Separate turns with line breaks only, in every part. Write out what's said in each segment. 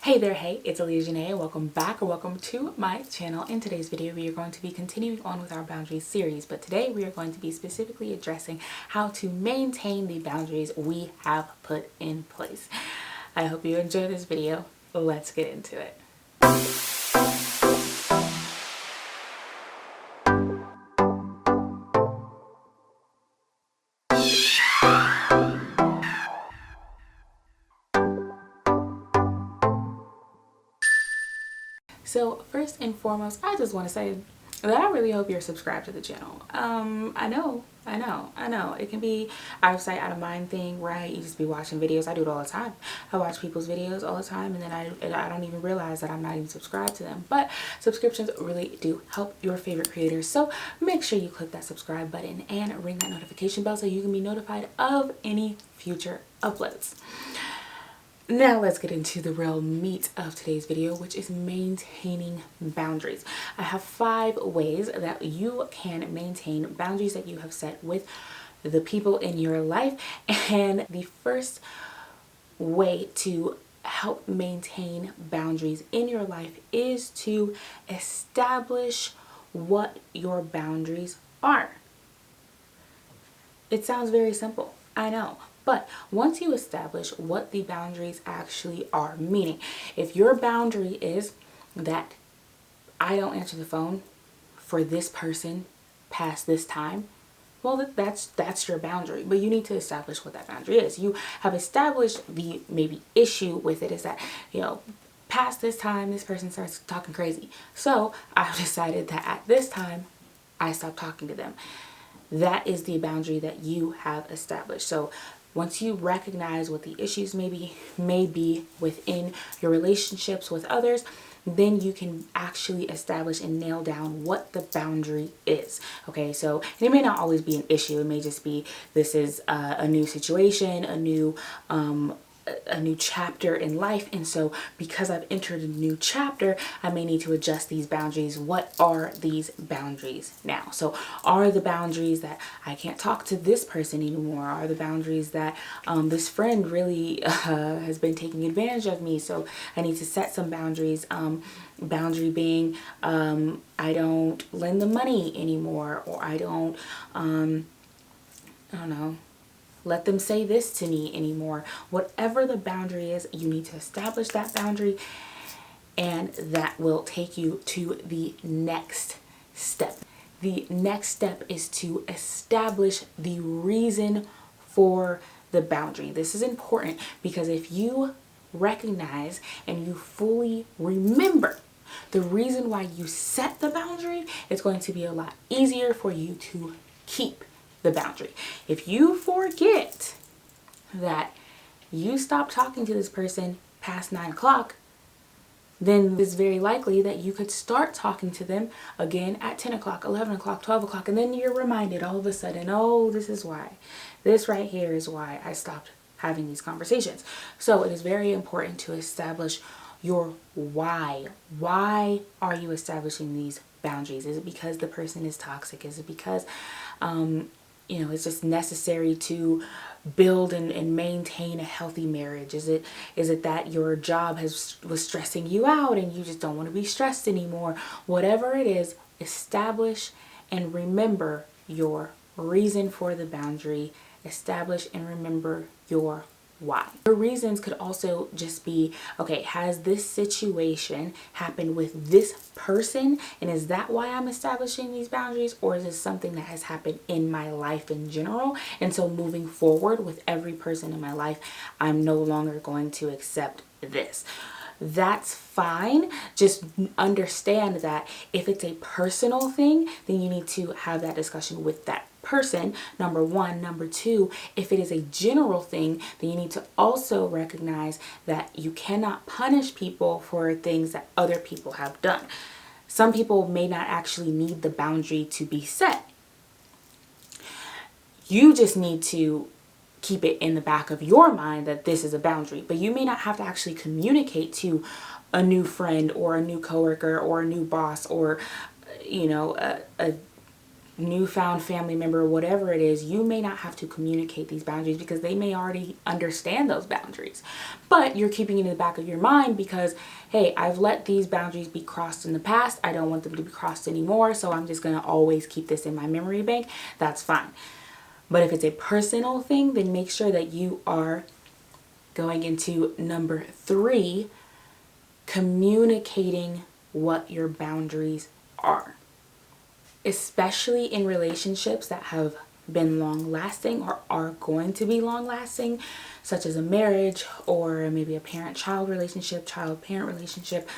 Hey there, hey, it's Aaliyah Janae. Welcome back or welcome to my channel. In today's video, we are going to be continuing on with our boundaries series, but today we are going to be specifically addressing how to maintain the boundaries we have put in place. I hope you enjoy this video. Let's get into it. So first and foremost, I just want to say that I really hope you're subscribed to the channel. I know. It can be out of sight, out of mind thing, right? You just be watching videos. I do it all the time. I watch people's videos all the time, and then I don't even realize that I'm not even subscribed to them. But subscriptions really do help your favorite creators. So make sure you click that subscribe button and ring that notification bell so you can be notified of any future uploads. Now let's get into the real meat of today's video, which is maintaining boundaries. I have 5 ways that you can maintain boundaries that you have set with the people in your life. And the first way to help maintain boundaries in your life is to establish what your boundaries are. It sounds very simple, I know. But once you establish what the boundaries actually are, meaning if your boundary is that I don't answer the phone for this person past this time, well, that's your boundary. But you need to establish what that boundary is. You have established the maybe issue with it is that, past this time, this person starts talking crazy. So I've decided that at this time, I stop talking to them. That is the boundary that you have established. So once you recognize what the issues may be within your relationships with others, then you can actually establish and nail down what the boundary is. Okay, so it may not always be an issue. It may just be this is a new situation, a new chapter in life, and so because I've entered a new chapter, I may need to adjust these boundaries. What are these boundaries now? So are the boundaries that I can't talk to this person anymore? Are the boundaries that this friend really has been taking advantage of me, so I need to set some boundaries? Boundary being I don't lend them money anymore, or I don't let them say this to me anymore. Whatever the boundary is, you need to establish that boundary, and that will take you to the next step. The next step is to establish the reason for the boundary. This is important because if you recognize and you fully remember the reason why you set the boundary, it's going to be a lot easier for you to keep the boundary. If you forget that you stopped talking to this person past 9 o'clock, then it's very likely that you could start talking to them again at 10 o'clock, 11 o'clock, 12 o'clock, and then you're reminded all of a sudden, oh, this is why. This right here is why I stopped having these conversations. So it is very important to establish your why. Why are you establishing these boundaries? Is it because the person is toxic? Is it because it's just necessary to build and maintain a healthy marriage? Is it that your job was stressing you out and you just don't want to be stressed anymore? Whatever it is, establish and remember your reason for the boundary. Establish and remember your why. Your reasons could also just be, okay, has this situation happened with this person, and is that why I'm establishing these boundaries? Or is this something that has happened in my life in general, and so moving forward with every person in my life, I'm no longer going to accept this? That's fine. Just understand that if it's a personal thing, then you need to have that discussion with that person, number one. Number two, if it is a general thing, then you need to also recognize that you cannot punish people for things that other people have done. Some people may not actually need the boundary to be set. You just need to keep it in the back of your mind that this is a boundary, but you may not have to actually communicate to a new friend or a new coworker or a new boss or a newfound family member, whatever it is, you may not have to communicate these boundaries because they may already understand those boundaries. But you're keeping it in the back of your mind because, hey, I've let these boundaries be crossed in the past. I don't want them to be crossed anymore. So I'm just going to always keep this in my memory bank. That's fine. But if it's a personal thing, then make sure that you are going into number 3, communicating what your boundaries are. Especially in relationships that have been long lasting or are going to be long lasting, such as a marriage or maybe a parent-child relationship, child-parent relationship,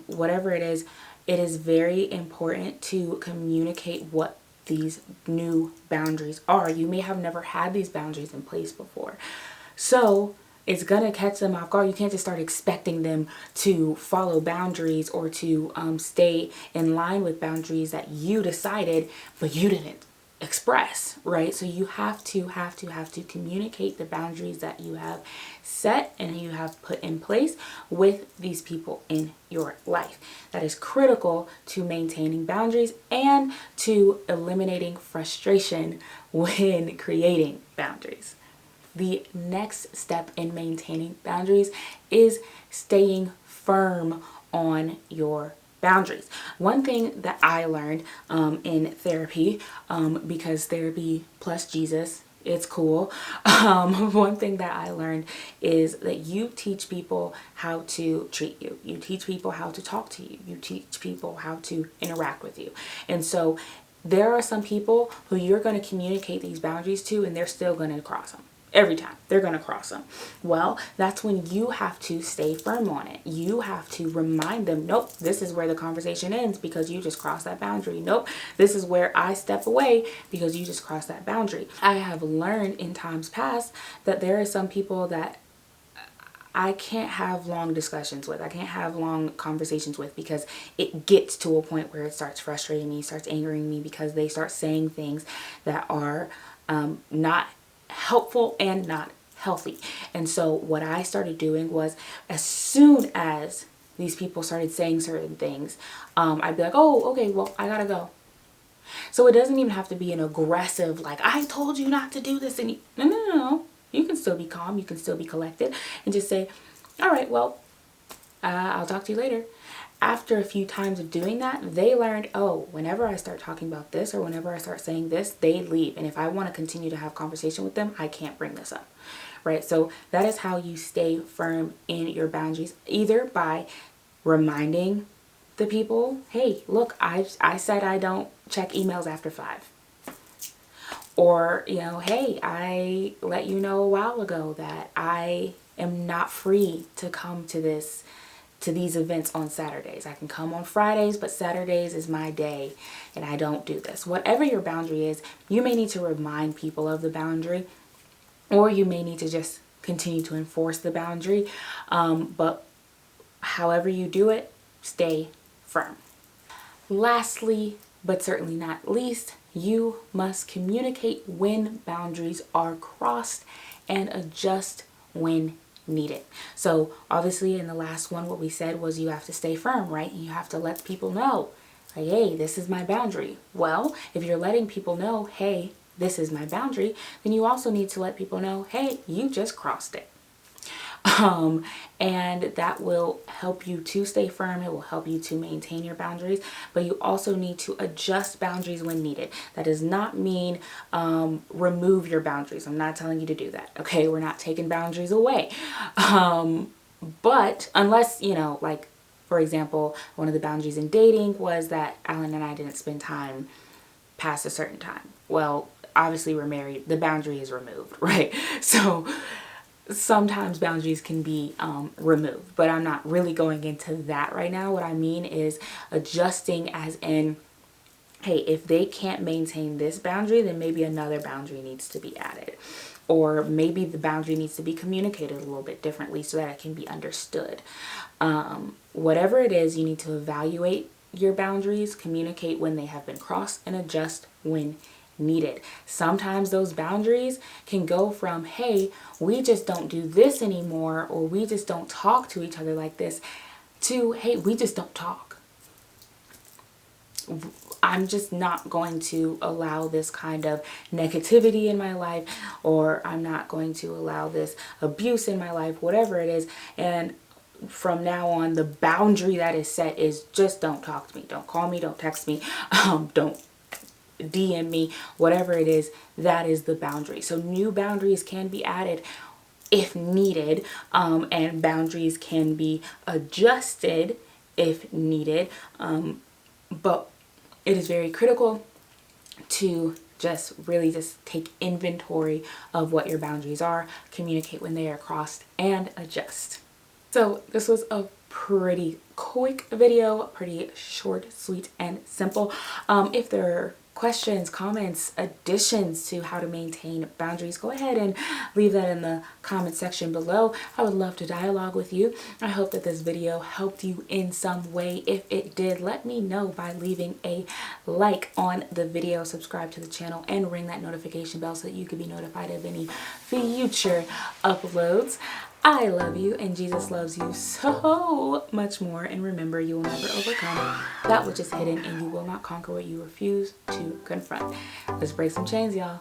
whatever it is very important to communicate what these new boundaries are. You may have never had these boundaries in place before. So it's going to catch them off guard. You can't just start expecting them to follow boundaries or to stay in line with boundaries that you decided, but you didn't express, right? So you have to communicate the boundaries that you have set and you have put in place with these people in your life. That is critical to maintaining boundaries and to eliminating frustration when creating boundaries. The next step in maintaining boundaries is staying firm on your boundaries. One thing that I learned in therapy, because therapy plus Jesus, it's cool. One thing that I learned is that you teach people how to treat you. You teach people how to talk to you. You teach people how to interact with you. And so there are some people who you're going to communicate these boundaries to and they're still going to cross them. Every time they're going to cross them. Well, that's when you have to stay firm on it. You have to remind them, nope, this is where the conversation ends because you just crossed that boundary. Nope, this is where I step away because you just crossed that boundary. I have learned in times past that there are some people that I can't have long discussions with. I can't have long conversations with because it gets to a point where it starts frustrating me, starts angering me because they start saying things that are not helpful and not healthy. And so what I started doing was, as soon as these people started saying certain things, I'd be like, oh, okay, well, I gotta go. So it doesn't even have to be an aggressive, like, I told you not to do this. And no. You can still be calm. You can still be collected and just say, all right, well, I'll talk to you later. After a few times of doing that, they learned, oh, whenever I start talking about this or whenever I start saying this, they leave. And if I want to continue to have conversation with them, I can't bring this up, right? So that is how you stay firm in your boundaries, either by reminding the people, hey, look, I said I don't check emails after 5. Or, hey, I let you know a while ago that I am not free to come to these events on Saturdays. I can come on Fridays, but Saturdays is my day and I don't do this. Whatever your boundary is, you may need to remind people of the boundary, or you may need to just continue to enforce the boundary. But however you do it, stay firm. Lastly, but certainly not least, you must communicate when boundaries are crossed and adjust when needed. So obviously in the last one, what we said was you have to stay firm, right? And you have to let people know, like, hey, this is my boundary. Well, if you're letting people know, hey, this is my boundary, then you also need to let people know, hey, you just crossed it. And that will help you to stay firm. It will help you to maintain your boundaries, but you also need to adjust boundaries when needed. That does not mean remove your boundaries. I'm not telling you to do that. Okay, we're not taking boundaries away. But unless, like, for example, one of the boundaries in dating was that Alan and I didn't spend time past a certain time. Well, obviously we're married. The boundary is removed, right? So sometimes boundaries can be removed, but I'm not really going into that right now. What I mean is adjusting, as in, hey, if they can't maintain this boundary, then maybe another boundary needs to be added. Or maybe the boundary needs to be communicated a little bit differently so that it can be understood. Whatever it is, you need to evaluate your boundaries, communicate when they have been crossed, and adjust when needed. Sometimes those boundaries can go from, hey, we just don't do this anymore, or we just don't talk to each other like this, to, hey, we just don't talk. I'm just not going to allow this kind of negativity in my life, or I'm not going to allow this abuse in my life, whatever it is. And from now on, the boundary that is set is just don't talk to me, don't call me, don't text me, don't DM me, whatever it is, that is the boundary. So new boundaries can be added if needed, and boundaries can be adjusted if needed, but it is very critical to just really just take inventory of what your boundaries are, communicate when they are crossed, and adjust. So this was a pretty quick video, pretty short, sweet, and simple. If there are questions, comments, additions to how to maintain boundaries, go ahead and leave that in the comment section below. I would love to dialogue with you. I hope that this video helped you in some way. If it did, let me know by leaving a like on the video, subscribe to the channel, and ring that notification bell so that you can be notified of any future uploads. I love you, and Jesus loves you so much more. And remember, you will never overcome that which is hidden, and you will not conquer what you refuse to confront. Let's break some chains, y'all.